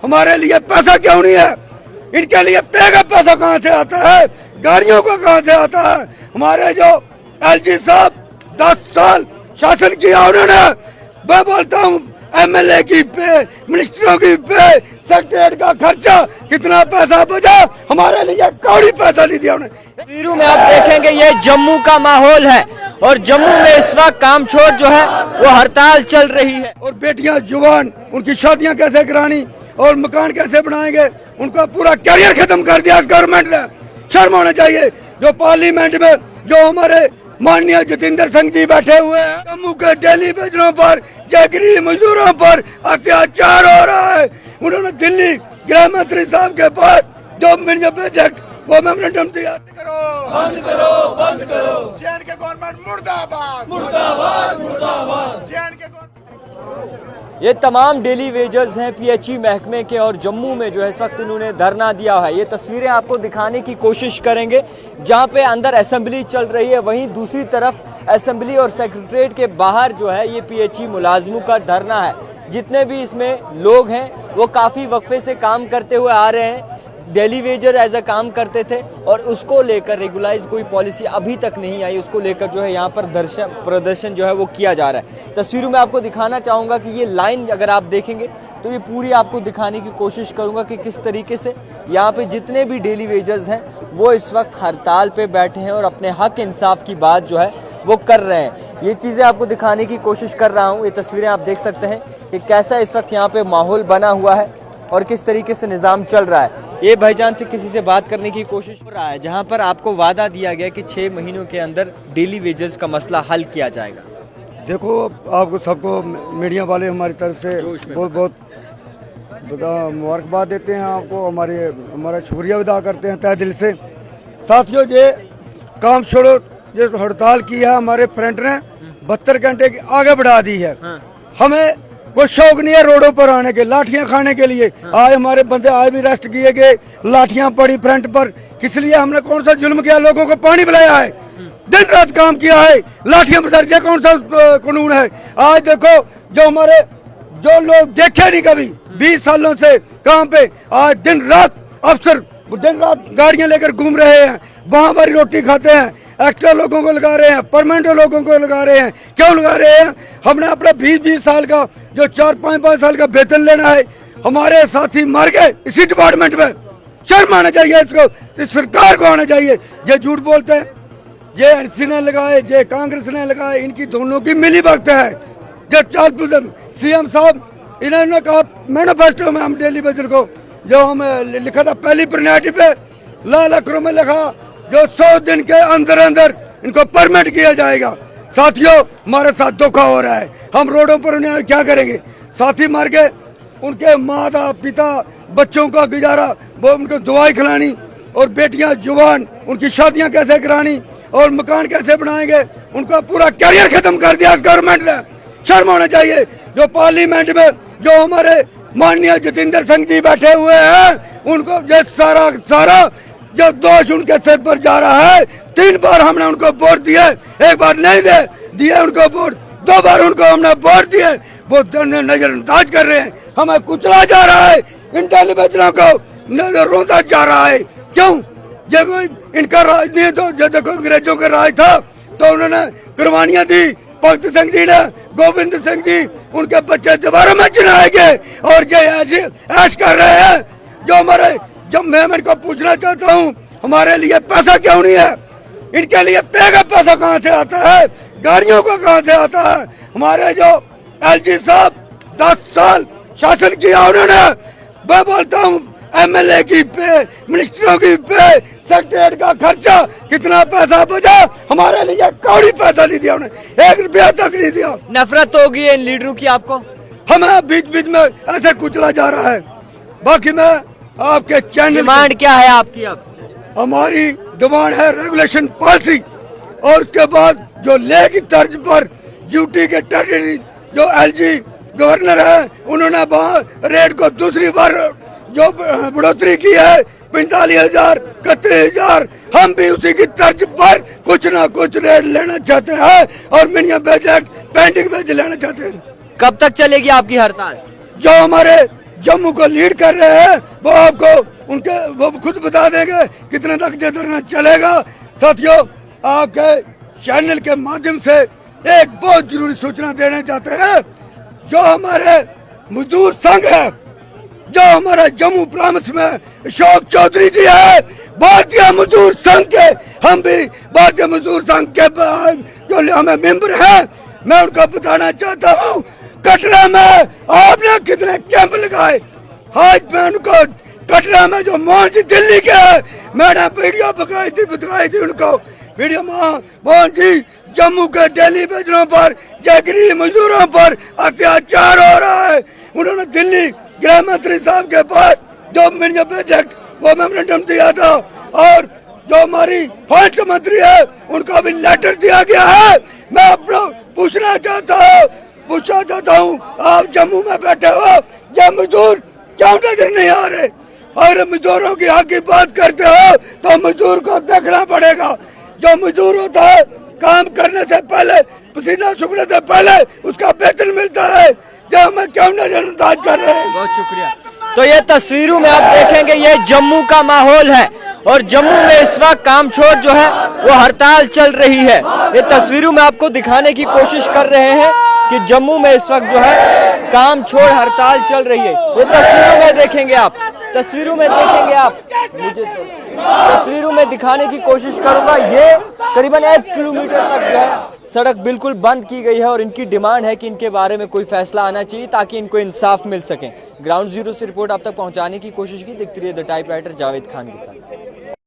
हमारे लिए पैसा क्यों नहीं है? इनके लिए पे का पैसा कहाँ से आता है? गाड़ियों का कहाँ से आता है? हमारे जो एलजी साहब 10 साल शासन किया उन्होंने, मैं बोलता हूँ एमएलए की पे, मिनिस्टरों की पे, सेक्रेटरी का खर्चा, कितना पैसा बचा? हमारे लिए कौड़ी पैसा नहीं दिया उन्होंने। तस्वीरों में आप देखेंगे ये जम्मू का माहौल है और जम्मू में इस वक्त कामचोर जो है वो हड़ताल चल रही है। और बेटियां जुबान, उनकी शादियां कैसे करानी और मकान कैसे बनाएंगे? उनका पूरा करियर खत्म कर दिया इस गवर्नमेंट ने। शर्म होना चाहिए। जो पार्लियामेंट में जो हमारे माननीय जितेंद्र सिंह जी बैठे हुए हैं, जम्मू के डेली बेजरों पर, गरीब मजदूरों पर अत्याचार हो रहा है। उन्होंने दिल्ली गृह मंत्री साहब के पास जो प्रोजेक्ट वो मेमोरेंडम दिया, बंद करो, बंद करो। जेएनके गवर्नमेंट मुर्दाबाद, मुर्दाबाद, मुर्दाबाद। जेएनके ये तमाम डेली वेजर्स हैं पीएचई महकमे के और जम्मू में जो है इस वक्त इन्होंने धरना दिया है। ये तस्वीरें आपको दिखाने की कोशिश करेंगे जहां पे अंदर असेंबली चल रही है, वहीं दूसरी तरफ असेंबली और सेक्रेटरीट के बाहर जो है ये पीएचई मुलाजमों का धरना है। जितने भी इसमें लोग हैं वो काफ़ी वक्फे से काम करते हुए आ रहे हैं। डेली वेजर एज अ काम करते थे और उसको लेकर रेगुलाइज कोई पॉलिसी अभी तक नहीं आई, उसको लेकर जो है यहाँ पर प्रदर्शन जो है वो किया जा रहा है। तस्वीरों में आपको दिखाना चाहूँगा कि ये लाइन अगर आप देखेंगे तो ये पूरी आपको दिखाने की कोशिश करूँगा कि किस तरीके से यहाँ पे जितने भी डेली वेजर्स हैं वो इस वक्त हड़ताल पे बैठे हैं और अपने हक इंसाफ की बात जो है वो कर रहे हैं। ये चीज़ें आपको दिखाने की कोशिश कर रहा हूँ। ये तस्वीरें आप देख सकते हैं कि कैसा इस वक्त यहाँ पे माहौल बना हुआ है और किस तरीके से निज़ाम चल रहा है। ये भाईजान से किसी से बात करने की कोशिश हो रहा है जहां पर आपको वादा दिया गया कि 6 महीनों के अंदर डेली वेजेस का मसला हल किया जाएगा। देखो, आपको सबको मीडिया वाले हमारी तरफ से बहुत बहुत मुबारकबाद देते हैं। आपको हमारा शुक्रिया अदा करते हैं तहे दिल से। साथियों, ये काम छोड़ो ये हड़ताल की है हमारे फ्रंट ने 72 घंटे की आगे बढ़ा दी है। हमें कोई शौक नहीं है रोडों पर आने के, लाठियां खाने के लिए। आज हमारे बंदे आज भी अरेस्ट किए गए, लाठियां पड़ी फ्रंट पर। किस लिए? हमने कौन सा जुल्म किया? लोगों को पानी पिलाया है, दिन रात काम किया है, लाठियां बरसात किया। कौन सा कानून है? आज देखो, जो लोग देखे नहीं कभी 20 सालों से काम पे, आज दिन रात अफसर दिन रात गाड़ियां लेकर घूम रहे हैं, वहां पर रोटी खाते हैं। एक्स्ट्रा लोगों को लगा रहे हैं, परमानेंट लोगों को लगा रहे हैं। क्यों लगा रहे हैं? हमने अपना 20-20 साल का जो 4-5 साल का वेतन लेना है। हमारे साथी मर गए इसी डिपार्टमेंट में। शर्म आना चाहिए इसको, इस सरकार को आना चाहिए। ये झूठ बोलते हैं, ये एनसी ने लगाए, ये कांग्रेस ने लगाए, इनकी दोनों की मिली भगत है। जो सीएम साहब इन्होंने कहा मैनिफेस्टो में, हम डेली वेजर को जो हम लिखा था पहली प्रायोरिटी पे लाल अक्षरों में लिखा जो 100 दिन के अंदर अंदर इनको परमिट किया जाएगा। साथियों, हमारे साथ धोखा हो रहा है। हम रोडों पर उन्हें क्या करेंगे? साथी मर गए, उनके माता पिता बच्चों का गुजारा, वो उनको दवाई खिलानी और बेटियां जुबान, उनकी शादियां कैसे करानी और मकान कैसे बनाएंगे? उनका पूरा करियर खत्म कर दिया इस गवर्नमेंट ने। शर्म होना चाहिए। जो पार्लियामेंट में जो हमारे माननीय जितेंद्र सिंह जी बैठे हुए हैं, उनको जो सारा जो दोष उनके सिर पर जा रहा है। 3 बार हमने उनको वोट दिए, 1 बार नहीं दिए उनको वोट, 2 बार उनको हमने वोट दिए, वो नजरअंदाज कर रहे हैं। हमें कुचला जा रहा है, इन टेलीविजनों को रोजा जा रहा है। क्यों? ये कोई इनका राज नहीं, तो जो देखो अंग्रेजों का राज था तो उन्होंने कुर्बानियां दी। भगत सिंह जी ने, गोविंद सिंह जी, उनके बच्चे दोबारा में चुनाएंगे और ये ऐश कर रहे हैं। जब मैं इनको पूछना चाहता हूँ, हमारे लिए पैसा क्यों नहीं है? इनके लिए पे का पैसा कहाँ से आता है? गाड़ियों का कहाँ से आता है? हमारे जो एलजी साहब 10 साल शासन किया उन्होंने, मैं बोलता हूँ एमएलए की पे, मिनिस्टरों की पे, सेक्रेटरी का खर्चा, कितना पैसा बचा? हमारे लिए कौड़ी पैसा नहीं दिया उन्होंने, 1 रुपया तक नहीं दिया। नफरत होगी इन लीडरों की आपको? हमें बीच बीच में ऐसे कुचला जा रहा है। बाकी मैं आपके चैनल, डिमांड क्या है आपकी? अब हमारी डिमांड है रेगुलेशन पॉलिसी और उसके बाद जो ले की तर्ज पर ड्यूटी के टेरिटरी जो एलजी गवर्नर है, उन्होंने वहाँ रेट को दूसरी बार जो बढ़ोतरी की है 45,000, 31,000। हम भी उसी की तर्ज पर कुछ ना कुछ रेट लेना चाहते हैं और मिनिमम वेज पेंडिंग वेज लेना चाहते हैं। कब तक चलेगी आपकी हड़ताल? जो हमारे जम्मू को लीड कर रहे हैं वो आपको उनके वो खुद बता देंगे कितने तक ये धरना चलेगा। साथियों, आपके चैनल के माध्यम से एक बहुत जरूरी सूचना देना चाहते हैं। जो हमारे मजदूर संघ है, जो हमारा जम्मू प्रांत में अशोक चौधरी जी है, भारतीय मजदूर संघ के, हम भी भारतीय मजदूर संघ के जो हमें मेंबर हैं, मैं उनको बताना चाहता हूँ कटरा में आपने कितने कैंप लगाए। आज मैं उनको कटरा में जो मोहन जी दिल्ली के है, मैंने वीडियो बताई थी उनको वीडियो। मोहन जी जम्मू के डेली बेजरों पर या गरीब मजदूरों पर अत्याचार हो रहा है। उन्होंने दिल्ली गृह मंत्री साहब के पास जो मीडिया प्रोजेक्ट वो मेमोरेंडम दिया था, और जो हमारी फाइनेंस मंत्री है उनका भी लेटर दिया गया है। मैं अपना पूछना चाहता हूँ आप जम्मू में बैठे हो, ये मजदूर क्यों नजर नहीं आ रहे? अगर मजदूरों की हक की बात करते हो तो मजदूर को देखना पड़ेगा। जो मजदूर होता है काम करने से पहले, पसीना सूखने से पहले उसका वेतन मिलता है, जो हमें क्यों नजरअंदाज कर रहे हैं। बहुत शुक्रिया। तो ये तस्वीरों में आप देखेंगे ये जम्मू का माहौल है, और जम्मू में इस वक्त काम छोड़ जो है वो हड़ताल चल रही है। ये तस्वीरों में आपको दिखाने की कोशिश कर रहे हैं कि जम्मू में इस वक्त जो है काम छोड़ हड़ताल चल रही है। ये तस्वीरों में देखेंगे आप, मुझे तस्वीरों में दिखाने की कोशिश करूंगा। ये करीबन 1 किलोमीटर तक जो है सड़क बिल्कुल बंद की गई है, और इनकी डिमांड है कि इनके बारे में कोई फैसला आना चाहिए ताकि इनको इंसाफ मिल सके। ग्राउंड जीरो से रिपोर्ट आप तक पहुंचाने की कोशिश की। देखते रहिए द टाइपराइटर जावेद खान के साथ।